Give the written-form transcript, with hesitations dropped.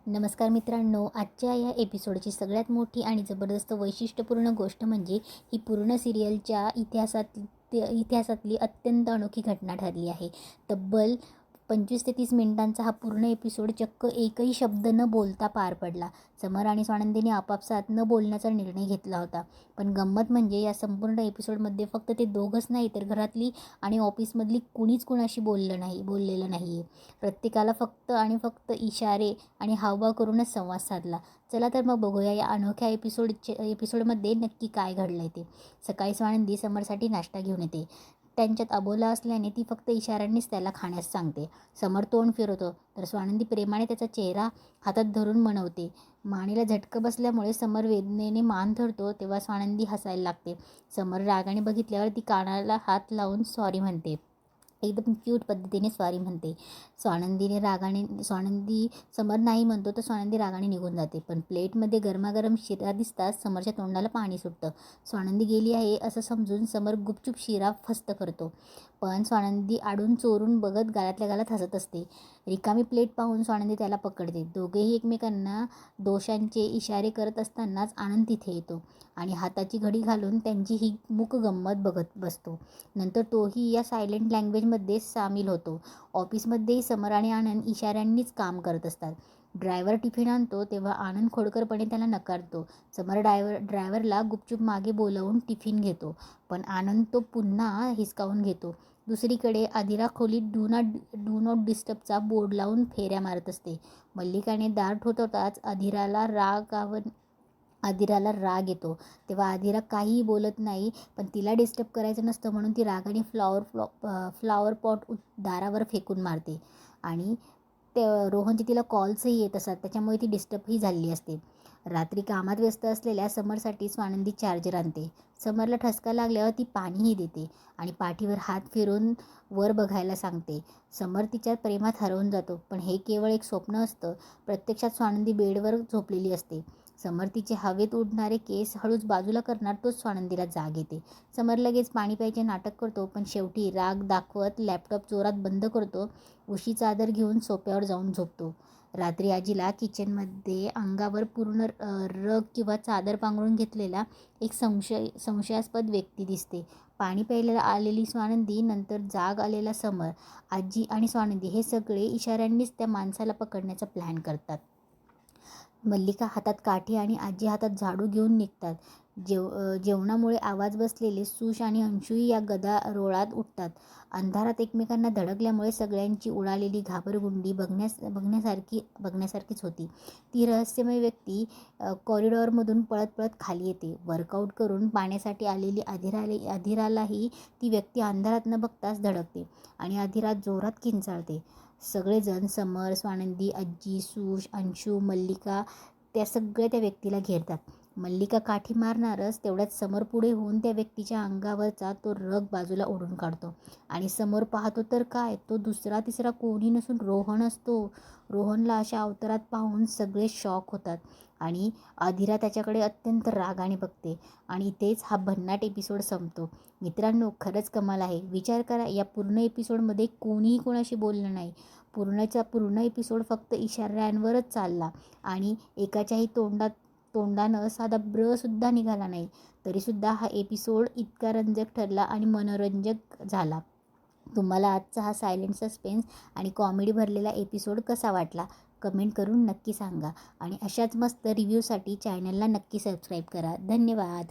नमस्कार मित्रांनो, आजच्या या एपिसोडची सगळ्यात मोठी आणि जबरदस्त वैशिष्ट्यपूर्ण गोष्ट म्हणजे ही पूर्ण सिरियलच्या इतिहासातली अत्यंत अनोखी घटना ठरली आहे. तब्बल 25 ते 30 मिनिटांचा हा पूर्ण एपिसोड चक्क एकही शब्द न बोलता पार पडला. समर आणि स्वानंदीने आपापसात न बोलण्याचा निर्णय घेतला होता. पण गंमत म्हणजे या संपूर्ण एपिसोडमध्ये फक्त ते दोघंच नाही तर घरातली आणि ऑफिसमधली कुणीच कुणाशी बोललेलं नाही आहे. प्रत्येकाला फक्त आणि फक्त इशारे आणि हावभाव करूनच संवाद साधला. चला तर मग बघूया या अनोख्या एपिसोडमध्ये नक्की काय घडलं आहे ते. सकाळी स्वानंदी समरसाठी नाश्ता घेऊन येते. त्यांच्यात अबोला असल्याने ती फक्त इशाऱ्यांनीच त्याला खाण्यास सांगते. समर तोंड फिरवतो तर स्वानंदी प्रेमाने त्याचा चेहरा हातात धरून मनवते. मानेला झटकं बसल्यामुळे समर वेदनेने मान धरतो तेव्हा स्वानंदी हसायला लागते. समर रागाने बघितल्यावर ती कानाला हात लावून सॉरी म्हणते. एकदम क्यूट पद्धतीने सॉरी म्हणते. स्वानंदी समर नाही म्हणतो तर स्वानंदी रागाने निघून जाते. पण प्लेटमध्ये गरमागरम शिरा दिसताच समरच्या तोंडाला पाणी सुटतं. स्वानंदी गेली आहे असं समजून समर गुपचूप शिरा फस्त करतो. पण स्वानंदी आडून चोरून बघत गालातल्या गालात हसत असते. रिकामी प्लेट पाहून स्वानंदी त्याला पकडते. दोघेही एकमेकांना दोषांचे इशारे करत असतानाच आनंद तिथे येतो आणि हाताची घडी घालून त्यांची ही मूक गंमत बघत बसतो. नंतर तोही या सायलेंट लँग्वेजमध्ये सामील होतो. ऑफिसमध्येही समर आणि आनंद इशाऱ्यांनीच काम करत असतात. ड्रायव्हर टिफिन आणतो तेव्हा आनंद खोडकरपणे त्याला नकारतो. समर ड्रायव्हरला गुपचूप मागे बोलवून टिफिन घेतो पण आनंद तो पुन्हा हिसकावून घेतो. दुसरीकडे आदिरा खोलीत डू नॉट डिस्टर्बचा बोर्ड लावून फेऱ्या मारत असते. मल्लिकाने दार ठोठावताच आदिराला राग येतो. तेव्हा आदिरा काहीही बोलत नाही पण तिला डिस्टर्ब करायचं नसतं म्हणून ती रागाने फ्लॉवर पॉट दारावर फेकून मारते. आणि रोहनचे तिला कॉल्सही येत असतात त्याच्यामुळे ती डिस्टर्बही झालेली असते. रात्री कामात व्यस्त असलेल्या समरसाठी स्वानंदी चार्जर आणते. समरला ठसका लागल्यावर ती पाणीही देते आणि पाठीवर हात फिरून वर बघायला सांगते. समर तिच्या प्रेमात हरवून जातो पण हे केवळ एक स्वप्न असतं. प्रत्यक्षात स्वानंदी बेडवर झोपलेली असते. समर तिचे हवेत उडणारे केस हळूच बाजूला करणार तोच स्वानंदीला जाग येते. समर लगेच पाणी प्यायचे नाटक करतो पण शेवटी राग दाखवत लॅपटॉप जोरात बंद करतो. उशी चादर घेऊन सोफ्यावर जाऊन झोपतो. रात्री आजीला किचनमध्ये अंगावर पूर्ण रग किंवा चादर पांघरून घेतलेला एक संशयास्पद व्यक्ती दिसते. पाणी प्यायला आलेली स्वानंदी, नंतर जाग आलेला समर, आजी आणि स्वानंदी हे सगळे इशाऱ्यांनीच त्या माणसाला पकडण्याचा प्लॅन करतात. मल्लिका हातात काठी आणि आजी हातात झाडू घेऊन निघतात. जेवणामुळे आवाज बसलेले सुश आणि अंशूही या गदारोळात उठतात. अंधारात एकमेकांना धडकल्यामुळे सगळ्यांची उडालेली घाबरगुंडी बघण्यासारखीच होती. ती रहस्यमय व्यक्ती कॉरिडॉरमधून पळत पळत खाली येते. वर्कआउट करून पाण्यासाठी आलेली अधिरालाही ती व्यक्ती अंधारात न बघताच धडकते आणि अधिरा जोरात किंचाळते. सगळेजण समर, स्वानंदी, आजी, सुश, अंशू, मल्लिका त्या व्यक्तीला घेरतात. मल्लिका काठी मारणारच तेवढ्यात समर पुढे होऊन त्या व्यक्तीच्या अंगावरचा तो रग बाजूला ओढून काढतो आणि समोर पाहतो तर काय, तो दुसरा तिसरा कोणी नसून रोहन असतो. रोहनला अशा अवतारात पाहून सगळे शॉक होतात आणि अधिरा त्याच्याकडे अत्यंत रागाने बघते आणि इथेच हा भन्नाट एपिसोड संपतो. मित्रांनो, खरंच कमाल आहे. विचार करा, या पूर्ण एपिसोडमध्ये कोणीही कोणाशी बोललं नाही. पूर्ण एपिसोड फक्त इशाऱ्यांवरच चालला आणि एकाच्याही तोंडानं साधा सुद्धा निघाला नाही. तरीसुद्धा हा एपिसोड इतका रंजक ठरला आणि मनोरंजक झाला. तुम्हाला आजचा हा सायलेंट सस्पेन्स आणि कॉमेडी भरलेला एपिसोड कसा वाटला कमेंट करून नक्की सांगा आणि अशाच मस्त रिव्ह्यूसाठी चॅनलला नक्की सबस्क्राईब करा. धन्यवाद.